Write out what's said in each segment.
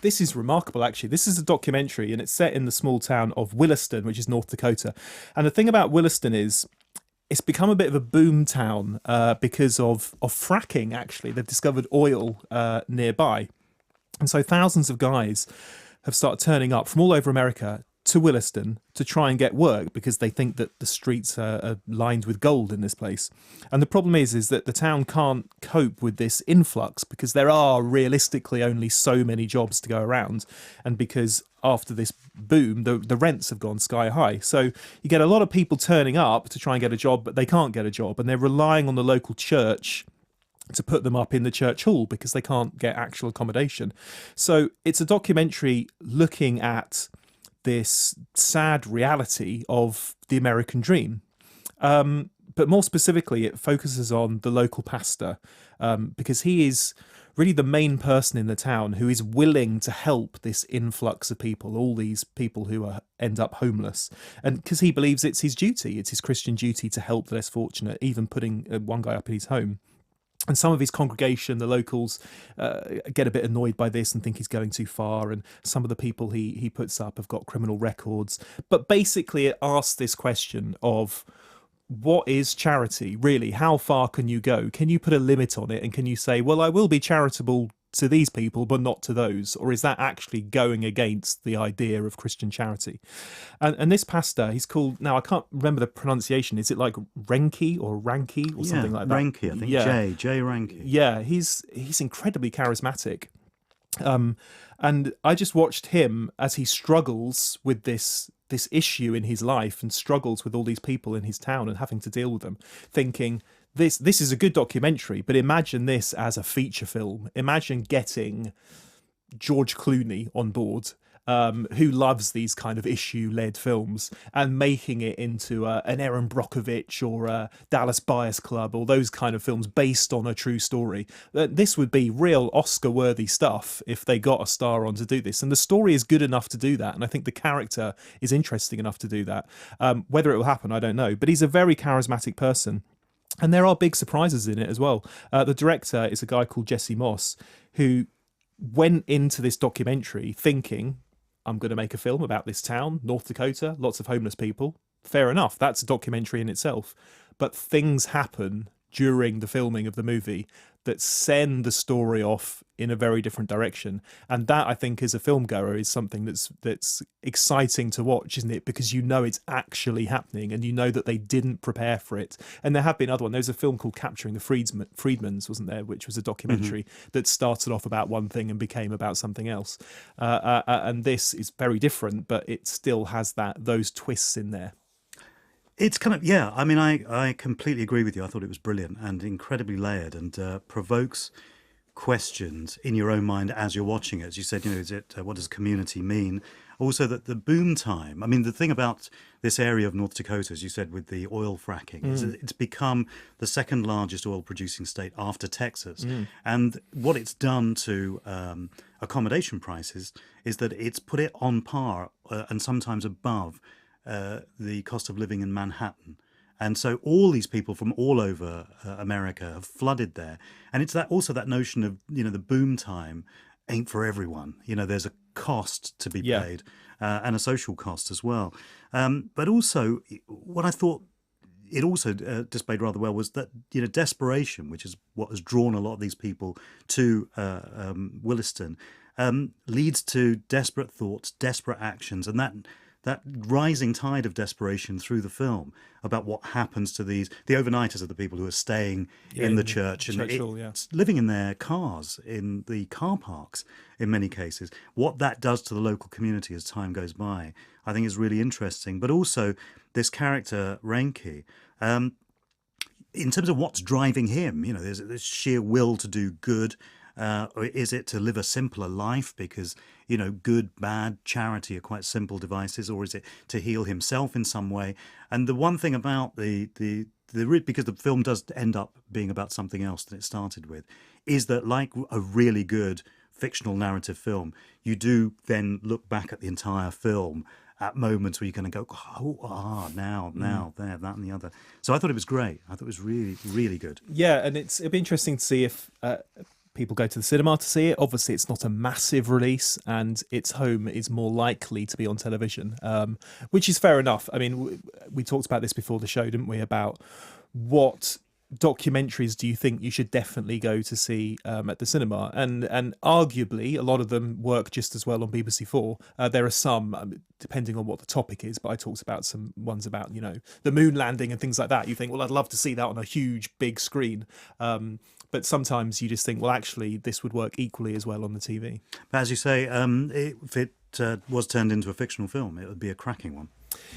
this is remarkable, actually. This is a documentary, and it's set in the small town of Williston, which is North Dakota. And the thing about Williston is it's become a bit of a boom town because of fracking, actually. They've discovered oil nearby. And so thousands of guys have started turning up from all over America to Williston to try and get work because they think that the streets are lined with gold in this place. And the problem is that the town can't cope with this influx because there are realistically only so many jobs to go around. And because after this boom, the rents have gone sky high. So you get a lot of people turning up to try and get a job, but they can't get a job. And they're relying on the local church to put them up in the church hall because they can't get actual accommodation. So it's a documentary looking at this sad reality of the American dream. But more specifically, it focuses on the local pastor because he is really the main person in the town who is willing to help this influx of people, all these people who end up homeless. And because he believes it's his duty, it's his Christian duty to help the less fortunate, even putting one guy up in his home. And some of his congregation, the locals, get a bit annoyed by this and think he's going too far. And some of the people he puts up have got criminal records. But basically it asks this question of, what is charity, really? How far can you go? Can you put a limit on it? And can you say, well, I will be charitable to these people, but not to those? Or is that actually going against the idea of Christian charity? And this pastor, he's called, now I can't remember the pronunciation. Is it like Renke or Ranke or something like that? Renke, I think. Yeah. J. Renke. Yeah, he's incredibly charismatic. And I just watched him as he struggles with this issue in his life and struggles with all these people in his town and having to deal with them, thinking, this is a good documentary, but imagine this as a feature film. Imagine getting George Clooney on board, who loves these kind of issue-led films, and making it into an Erin Brockovich or a Dallas Buyers Club or those kind of films based on a true story. This would be real Oscar-worthy stuff if they got a star on to do this. And the story is good enough to do that, and I think the character is interesting enough to do that. Whether it will happen, I don't know. But he's a very charismatic person. And there are big surprises in it as well. The director is a guy called Jesse Moss, who went into this documentary thinking, I'm going to make a film about this town, North Dakota, lots of homeless people. Fair enough, that's a documentary in itself. But things happen during the filming of the movie that send the story off in a very different direction. And that, I think, as a film goer, is something that's exciting to watch, isn't it? Because you know it's actually happening and you know that they didn't prepare for it. And there have been other ones. There was a film called Capturing the Freedmans, wasn't there? Which was a documentary that started off about one thing and became about something else. And this is very different, but it still has those twists in there. It's kind of, yeah, I mean, I completely agree with you. I thought it was brilliant and incredibly layered and provokes questions in your own mind as you're watching it. As you said, what does community mean? Also, that the boom time, I mean, the thing about this area of North Dakota, as you said, with the oil fracking, is that it's become the second largest oil producing state after Texas. And what it's done to accommodation prices is that it's put it on par and sometimes above the cost of living in Manhattan. And so all these people from all over America have flooded there. And it's also that notion of, the boom time ain't for everyone. There's a cost to be paid and a social cost as well. But also what I thought it also displayed rather well was that, desperation, which is what has drawn a lot of these people to Williston, leads to desperate thoughts, desperate actions, and that rising tide of desperation through the film about what happens to the overnighters are the people who are staying in the church and living in their cars, in the car parks in many cases. What that does to the local community as time goes by, I think is really interesting. But also this character, Renke, in terms of what's driving him, there's this sheer will to do good. Or is it to live a simpler life because, good, bad, charity are quite simple devices, or is it to heal himself in some way? And the one thing about because the film does end up being about something else than it started with, is that like a really good fictional narrative film, you do then look back at the entire film at moments where you're going to go, now, there, that and the other. So I thought it was great. I thought it was really, really good. Yeah, and it'd be interesting to see if people go to the cinema to see it. Obviously, it's not a massive release, and its home is more likely to be on television, which is fair enough. I mean, we talked about this before the show, didn't we? About what documentaries do you think you should definitely go to see at the cinema, and arguably a lot of them work just as well on BBC4. There are some, depending on what the topic is, but I talked about some ones about, you know, the moon landing and things like that. You think, well, I'd love to see that on a huge big screen, but sometimes you just think, well, actually this would work equally as well on the TV. But as you say, if it was turned into a fictional film, it would be a cracking one.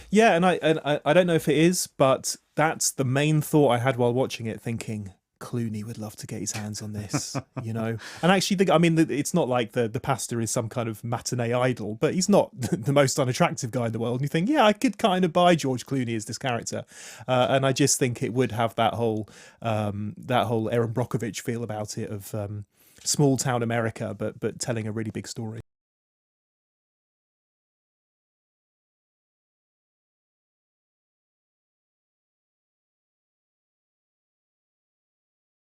Yeah, and I don't know if it is, but that's the main thought I had while watching it, thinking Clooney would love to get his hands on this, you know. And actually, I mean, it's not like the pastor is some kind of matinee idol, but he's not the most unattractive guy in the world. And you think, yeah, I could kind of buy George Clooney as this character, and I just think it would have that whole Aaron Brockovich feel about it, of small town America, but telling a really big story.